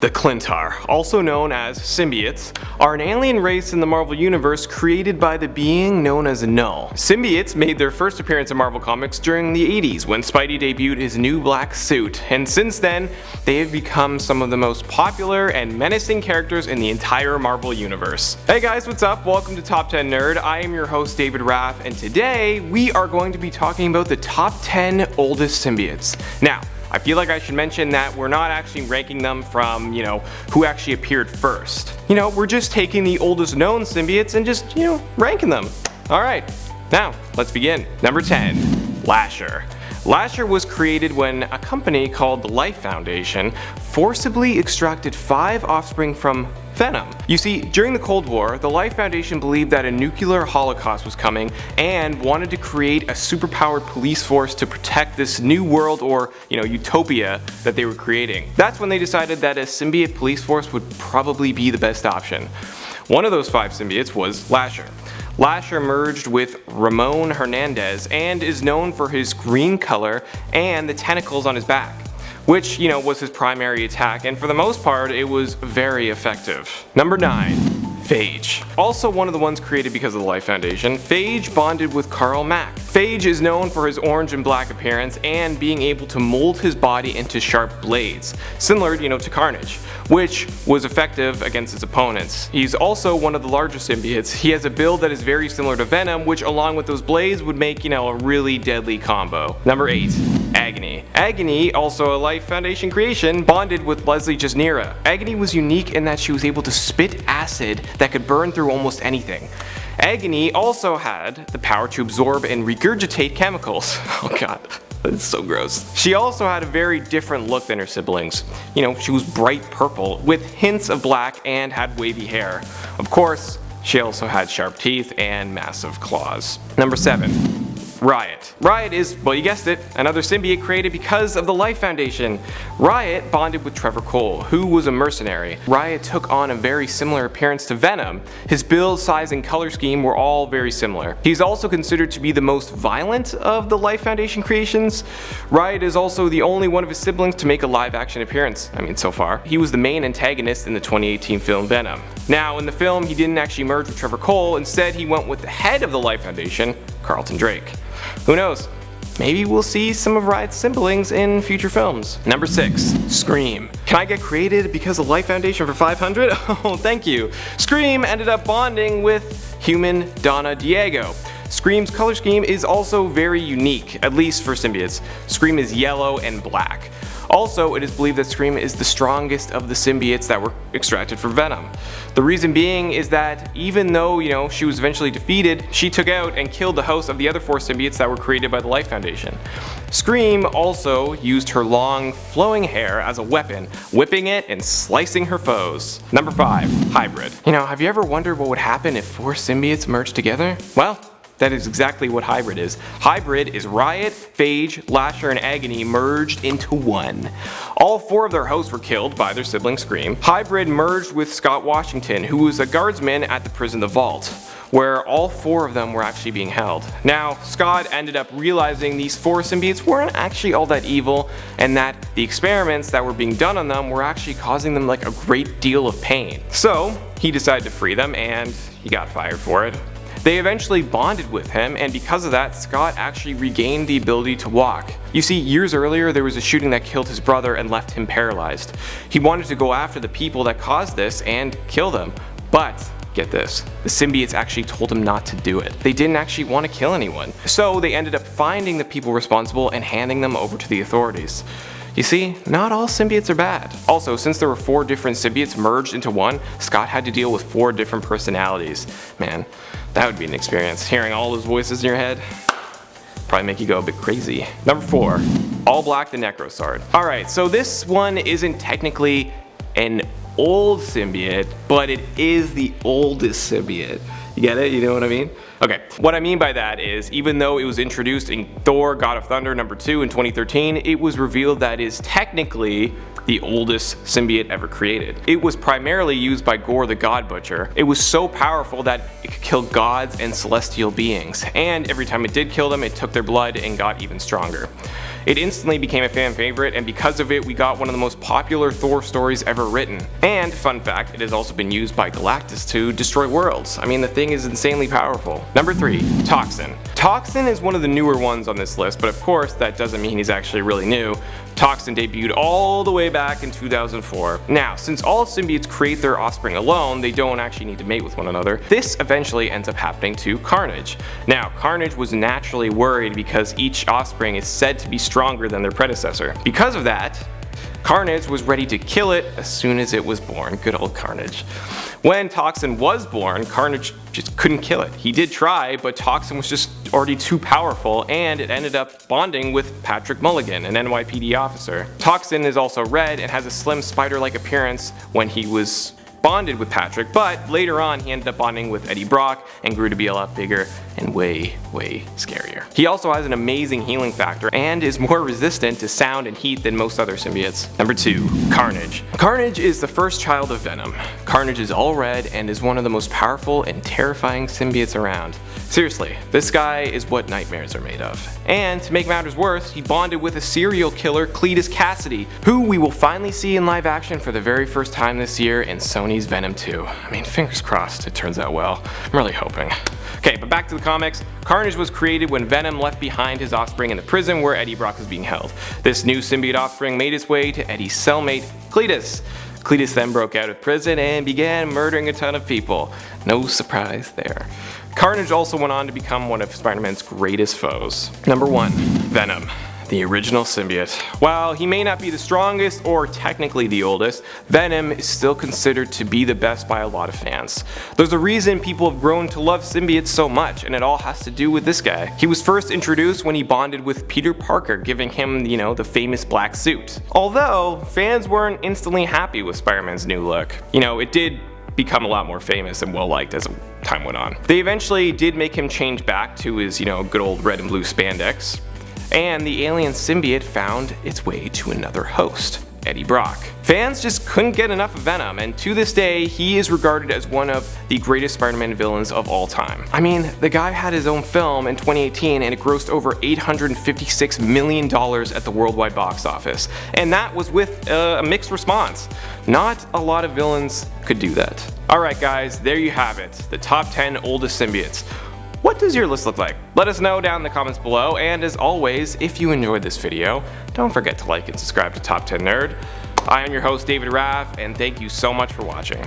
The Klyntar, also known as symbiotes, are an alien race in the Marvel Universe created by the being known as Null. Symbiotes made their first appearance in Marvel Comics during the 80s when Spidey debuted his new black suit, and since then, they have become some of the most popular and menacing characters in the entire Marvel Universe. Hey guys, what's up? Welcome to Top 10 Nerd. I am your host David Raff, and today we are going to be talking about the top 10 oldest symbiotes. Now, I feel like I should mention that we're not actually ranking them from, who actually appeared first. We're just taking the oldest known symbiotes and just, ranking them. Alright, now, let's begin. Number 10, Lasher. Lasher was created when a company called the Life Foundation forcibly extracted 5 offspring from Venom. You see, during the Cold War, the Life Foundation believed that a nuclear holocaust was coming and wanted to create a superpowered police force to protect this new world or, utopia that they were creating. That's when they decided that a symbiote police force would probably be the best option. One of those 5 symbiotes was Lasher. Lasher merged with Ramon Hernandez and is known for his green color and the tentacles on his back, which, was his primary attack, and for the most part, it was very effective. Number 9, Phage. Also one of the ones created because of the Life Foundation, Phage bonded with Karl Mack. Phage is known for his orange and black appearance and being able to mold his body into sharp blades, similar, to Carnage, which was effective against his opponents. He's also one of the larger symbiotes. He has a build that is very similar to Venom, which along with those blades would make, a really deadly combo. Number 8, Agony. Agony, also a Life Foundation creation, bonded with Leslie Jasnira. Agony was unique in that she was able to spit acid that could burn through almost anything. Agony also had the power to absorb and regurgitate chemicals. Oh god. That's so gross. She also had a very different look than her siblings. She was bright purple with hints of black and had wavy hair. Of course, she also had sharp teeth and massive claws. Number 7. Riot. Riot is, well you guessed it, another symbiote created because of the Life Foundation. Riot bonded with Trevor Cole, who was a mercenary. Riot took on a very similar appearance to Venom. His build, size, and color scheme were all very similar. He's also considered to be the most violent of the Life Foundation creations. Riot is also the only one of his siblings to make a live action appearance, so far. He was the main antagonist in the 2018 film Venom. Now, in the film, he didn't actually merge with Trevor Cole, instead he went with the head of the Life Foundation, Carlton Drake. Who knows? Maybe we'll see some of Riot's siblings in future films. Number 6, Scream. Can I get created because of Life Foundation for 500? Oh, thank you. Scream ended up bonding with human Donna Diego. Scream's color scheme is also very unique, at least for symbiotes. Scream is yellow and black. Also, it is believed that Scream is the strongest of the symbiotes that were extracted from Venom. The reason being is that even though, she was eventually defeated, she took out and killed the host of the other 4 symbiotes that were created by the Life Foundation. Scream also used her long, flowing hair as a weapon, whipping it and slicing her foes. Number 5, Hybrid. Have you ever wondered what would happen if 4 symbiotes merged together? Well, that is exactly what Hybrid is. Hybrid is Riot, Phage, Lasher, and Agony merged into one. All 4 of their hosts were killed by their sibling Scream. Hybrid merged with Scott Washington, who was a guardsman at the prison The Vault, where all 4 of them were actually being held. Now, Scott ended up realizing these 4 symbiotes weren't actually all that evil, and that the experiments that were being done on them were actually causing them a great deal of pain. So, he decided to free them, and he got fired for it. They eventually bonded with him, and because of that, Scott actually regained the ability to walk. You see, years earlier there was a shooting that killed his brother and left him paralyzed. He wanted to go after the people that caused this and kill them, but get this, the symbiotes actually told him not to do it. They didn't actually want to kill anyone. So they ended up finding the people responsible and handing them over to the authorities. You see, not all symbiotes are bad. Also, since there were 4 different symbiotes merged into one, Scott had to deal with 4 different personalities. Man, that would be an experience. Hearing all those voices in your head, probably make you go a bit crazy. Number 4, All Black the Necrosword. Alright, so this one isn't technically an old symbiote, but it is the oldest symbiote. You get it? You know what I mean? Okay, what I mean by that is, even though it was introduced in Thor God of Thunder #2 in 2013, it was revealed that it is technically the oldest symbiote ever created. It was primarily used by Gore the God Butcher. It was so powerful that it could kill gods and celestial beings, and every time it did kill them, it took their blood and got even stronger. It instantly became a fan favorite, and because of it, we got one of the most popular Thor stories ever written. And, fun fact, it has also been used by Galactus to destroy worlds. I mean, the thing is insanely powerful. Number 3. Toxin. Toxin is one of the newer ones on this list, but of course that doesn't mean he's actually really new. Toxin debuted all the way back in 2004. Now, since all symbiotes create their offspring alone, they don't actually need to mate with one another. This eventually ends up happening to Carnage. Now, Carnage was naturally worried because each offspring is said to be stronger than their predecessor. Because of that, Carnage was ready to kill it as soon as it was born. Good old Carnage. When Toxin was born, Carnage just couldn't kill it. He did try, but Toxin was just already too powerful, and it ended up bonding with Patrick Mulligan, an NYPD officer. Toxin is also red and has a slim spider-like appearance when he was bonded with Patrick, but later on he ended up bonding with Eddie Brock and grew to be a lot bigger and way scarier. He also has an amazing healing factor and is more resistant to sound and heat than most other symbiotes. Number 2. Carnage. Carnage is the first child of Venom. Carnage is all red and is one of the most powerful and terrifying symbiotes around. Seriously, this guy is what nightmares are made of. And to make matters worse, he bonded with a serial killer, Cletus Cassidy, who we will finally see in live action for the very first time this year in Sony's Venom 2. I mean, fingers crossed it turns out well. I'm really hoping. Okay, but back to the comics. Carnage was created when Venom left behind his offspring in the prison where Eddie Brock was being held. This new symbiote offspring made its way to Eddie's cellmate, Cletus. Cletus then broke out of prison and began murdering a ton of people. No surprise there. Carnage also went on to become one of Spider-Man's greatest foes. Number 1. Venom. The original symbiote. While he may not be the strongest or technically the oldest, Venom is still considered to be the best by a lot of fans. There's a reason people have grown to love symbiotes so much, and it all has to do with this guy. He was first introduced when he bonded with Peter Parker, giving him, the famous black suit. Although, fans weren't instantly happy with Spider-Man's new look. It did become a lot more famous and well liked as time went on. They eventually did make him change back to his, good old red and blue spandex. And the alien symbiote found its way to another host, Eddie Brock. Fans just couldn't get enough of Venom, and to this day, he is regarded as one of the greatest Spider-Man villains of all time. I mean, the guy had his own film in 2018 and it grossed over $856 million at the worldwide box office. And that was with a mixed response. Not a lot of villains could do that. Alright guys, there you have it, the top 10 oldest symbiotes. What does your list look like? Let us know down in the comments below, and as always, if you enjoyed this video, don't forget to like and subscribe to Top 10 Nerd. I am your host, David Raff, and thank you so much for watching.